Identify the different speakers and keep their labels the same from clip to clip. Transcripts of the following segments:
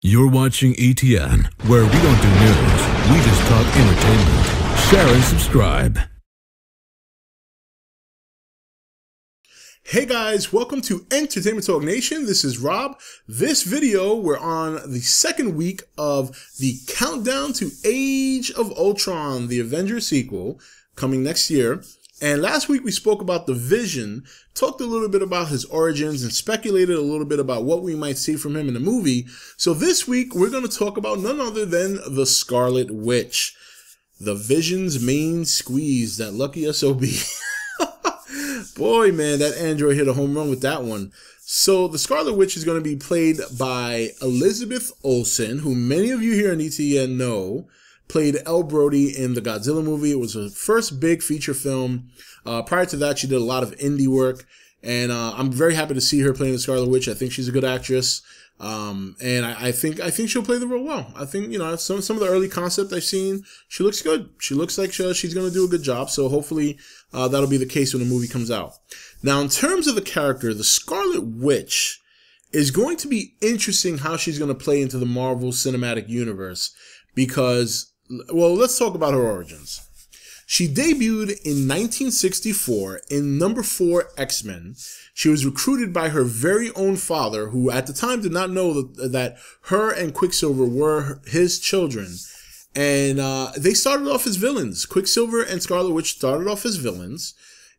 Speaker 1: You're watching E.T.N, where we don't do news, we just talk entertainment. Share and subscribe.
Speaker 2: Hey guys, welcome to Entertainment Talk Nation. This is Rob. This video, we're on the second week of the countdown to Age of Ultron, the Avengers sequel, coming next year. And last week we spoke about the Vision, talked a little bit about his origins, and speculated a little bit about what we might see from him in the movie. So this week we're going to talk about none other than the Scarlet Witch, the Vision's main squeeze, that lucky SOB. Boy, man, that android hit a home run with that one. So the Scarlet Witch is going to be played by Elizabeth Olsen, who many of you here in E.T.N know, played Elle Brody in the Godzilla movie. It was her first big feature film. Prior to that, she did a lot of indie work, and I'm very happy to see her playing the Scarlet Witch. I think she's a good actress, and I think she'll play the role well. I think, you know, some of the early concept I've seen, she looks good. She looks like she's going to do a good job. So hopefully that'll be the case when the movie comes out. Now, in terms of the character, the Scarlet Witch is going to be interesting how she's going to play into the Marvel Cinematic Universe because, well, let's talk about her origins. She debuted in 1964 in number 4 X-Men. She was recruited by her very own father, who at the time did not know that her and Quicksilver were his children. And they started off as villains. Quicksilver and Scarlet Witch started off as villains.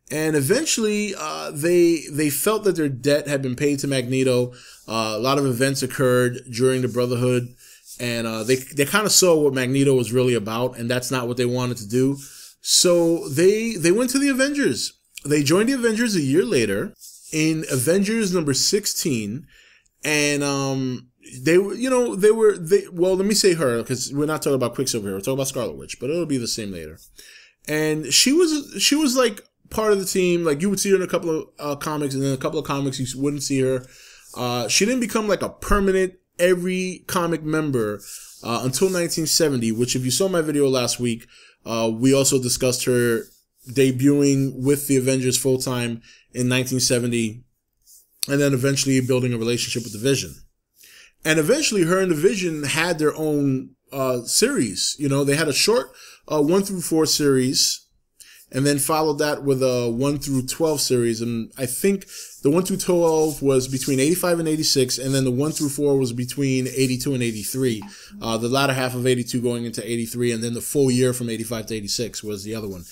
Speaker 2: And eventually, they felt that their debt had been paid to Magneto. A lot of events occurred during the Brotherhood. And they kind of saw what Magneto was really about, and that's not what they wanted to do. So they went to the Avengers. They joined the Avengers a year later in Avengers number 16, and well, let me say her, because we're not talking about Quicksilver here. We're talking about Scarlet Witch, but it'll be the same later. And she was like part of the team. Like, you would see her in a couple of comics, and then a couple of comics you wouldn't see her. She didn't become like a permanent every comic member until 1970, which, if you saw my video last week, we also discussed her debuting with the Avengers full-time in 1970, and then eventually building a relationship with the Vision. And eventually her and the Vision had their own series. You know, they had a short 1 through 4 series, and then followed that with a 1 through 12 series. And I think the 1 through 12 was between 85 and 86, and then the 1 through 4 was between 82 and 83. The latter half of 82 going into 83, and then the full year from 85 to 86 was the other one.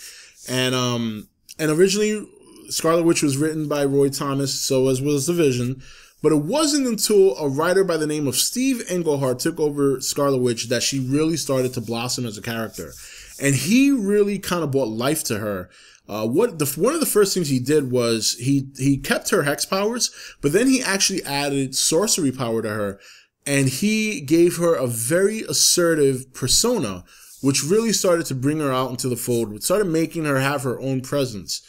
Speaker 2: And originally Scarlet Witch was written by Roy Thomas, so as was the Vision. But it wasn't until a writer by the name of Steve Englehart took over Scarlet Witch that she really started to blossom as a character. And he really kind of brought life to her. One of the first things he did was he kept her hex powers, but then he actually added sorcery power to her, and he gave her a very assertive persona, which really started to bring her out into the fold, which started making her have her own presence.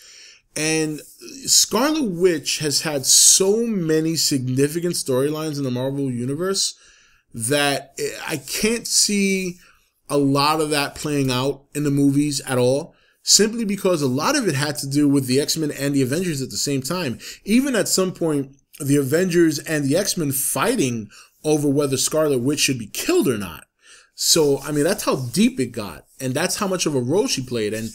Speaker 2: And Scarlet Witch has had so many significant storylines in the Marvel Universe that I can't see a lot of that playing out in the movies at all, simply because a lot of it had to do with the X-Men and the Avengers at the same time. Even at some point, the Avengers and the X-Men fighting over whether Scarlet Witch should be killed or not. So, I mean, that's how deep it got, and that's how much of a role she played. And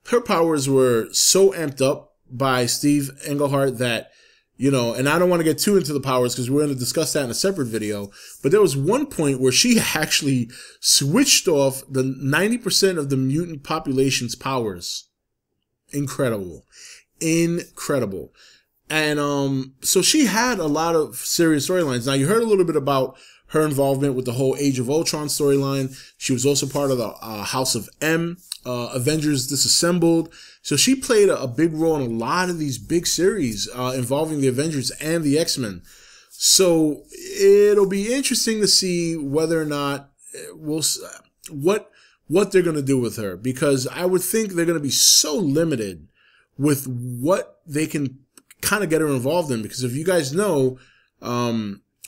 Speaker 2: her powers were so amped up by Steve Englehart that, you know, and I don't want to get too into the powers because we're going to discuss that in a separate video, but there was one point where she actually switched off the 90% of the mutant population's powers. Incredible. Incredible. And so she had a lot of serious storylines. Now, you heard a little bit about her involvement with the whole Age of Ultron storyline. She was also part of the House of M, Avengers Disassembled. So she played a big role in a lot of these big series involving the Avengers and the X-Men. So it'll be interesting to see whether or not what they're going to do with her, because I would think they're going to be so limited with what they can kind of get her involved in. Because if you guys know,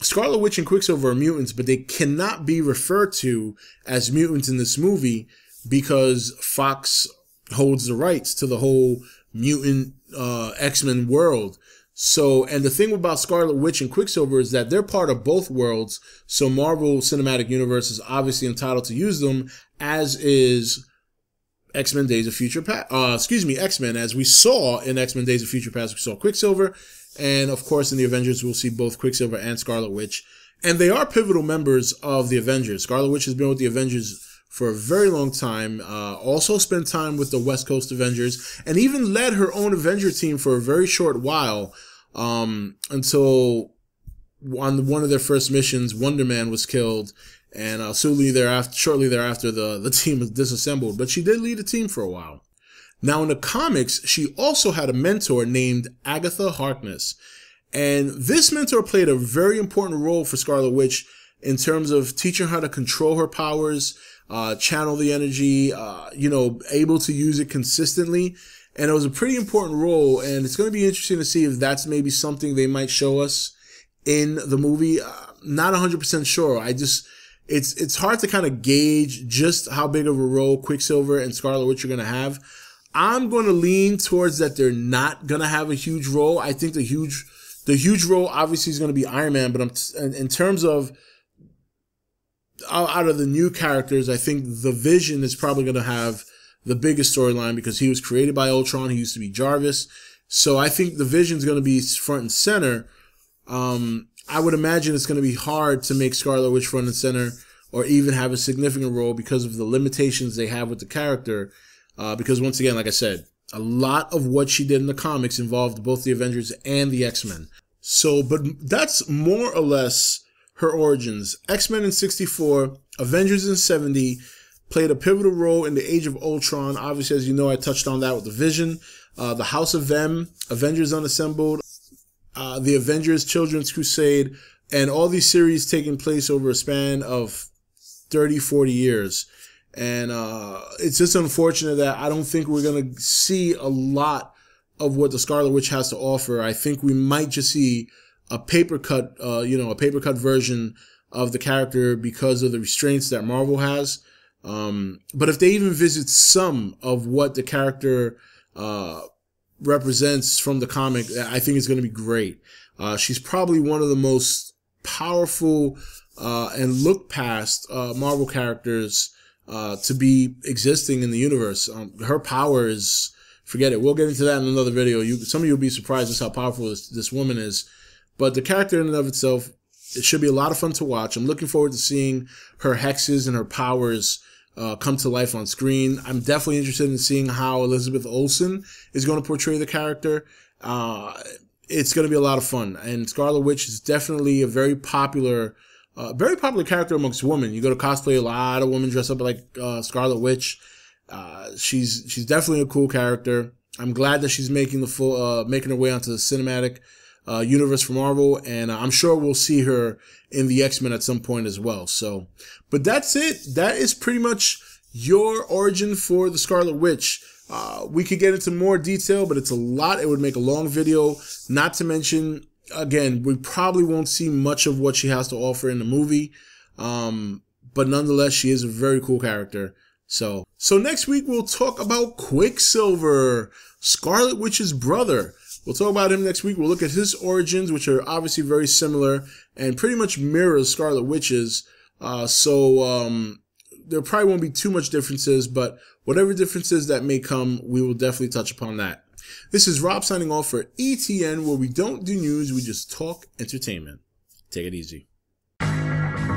Speaker 2: Scarlet Witch and Quicksilver are mutants, but they cannot be referred to as mutants in this movie because Fox holds the rights to the whole Mutant X-men World. So, and the thing about Scarlet Witch and Quicksilver is that they're part of both worlds. So Marvel Cinematic Universe is obviously entitled to use them, as is X-Men Days of Future Past. X-Men, as we saw in X-Men Days of Future Past, we saw Quicksilver. And of course, in the Avengers, we'll see both Quicksilver and Scarlet Witch. And they are pivotal members of the Avengers. Scarlet Witch has been with the Avengers for a very long time, also spent time with the West Coast Avengers, and even led her own Avenger team for a very short while, until on one of their first missions, Wonder Man was killed, and shortly thereafter, the team was disassembled. But she did lead a team for a while. Now, in the comics, she also had a mentor named Agatha Harkness, and this mentor played a very important role for Scarlet Witch in terms of teaching her how to control her powers, channel the energy, able to use it consistently. And it was a pretty important role, and it's going to be interesting to see if that's maybe something they might show us in the movie. Not 100% sure. It's hard to kind of gauge just how big of a role Quicksilver and Scarlet Witch are going to have. I'm going to lean towards that they're not going to have a huge role. I think the huge role obviously is going to be Iron Man, but in terms of out of the new characters, I think the Vision is probably going to have the biggest storyline because he was created by Ultron. He used to be Jarvis. So I think the Vision's going to be front and center. I would imagine it's going to be hard to make Scarlet Witch front and center or even have a significant role because of the limitations they have with the character. Because once again, like I said, a lot of what she did in the comics involved both the Avengers and the X-Men. So, but that's more or less her origins. X-Men in 64, Avengers in 70, played a pivotal role in the Age of Ultron. Obviously, as you know, I touched on that with the Vision. The House of M, Avengers Unassembled, the Avengers Children's Crusade, and all these series taking place over a span of 30, 40 years. And it's just unfortunate that I don't think we're going to see a lot of what the Scarlet Witch has to offer. I think we might just see a paper cut version of the character because of the restraints that Marvel has. But if they even visit some of what the character represents from the comic, I think it's going to be great. She's probably one of the most powerful and look past Marvel characters to be existing in the universe. Her power is, forget it. We'll get into that in another video. Some of you will be surprised just how powerful this woman is. But the character in and of itself, it should be a lot of fun to watch. I'm looking forward to seeing her hexes and her powers come to life on screen. I'm definitely interested in seeing how Elizabeth Olsen is going to portray the character. It's going to be a lot of fun. And Scarlet Witch is definitely a very popular character amongst women. You go to cosplay, a lot of women dress up like Scarlet Witch. She's definitely a cool character. I'm glad that she's making her way onto the cinematic universe for Marvel, and I'm sure we'll see her in the X-Men at some point as well. So, but that's it. That is pretty much your origin for the Scarlet Witch. We could get into more detail, but it's a lot. It would make a long video. Not to mention, again, we probably won't see much of what she has to offer in the movie. But nonetheless, she is a very cool character. So next week we'll talk about Quicksilver, Scarlet Witch's brother. We'll talk about him next week. We'll look at his origins, which are obviously very similar and pretty much mirror Scarlet Witch's. There probably won't be too much differences, but whatever differences that may come, we will definitely touch upon that. This is Rob signing off for E.T.N, where we don't do news, we just talk entertainment. Take it easy.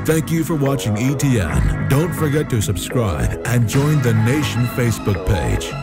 Speaker 1: Thank you for watching E.T.N. Don't forget to subscribe and join the Nation Facebook page.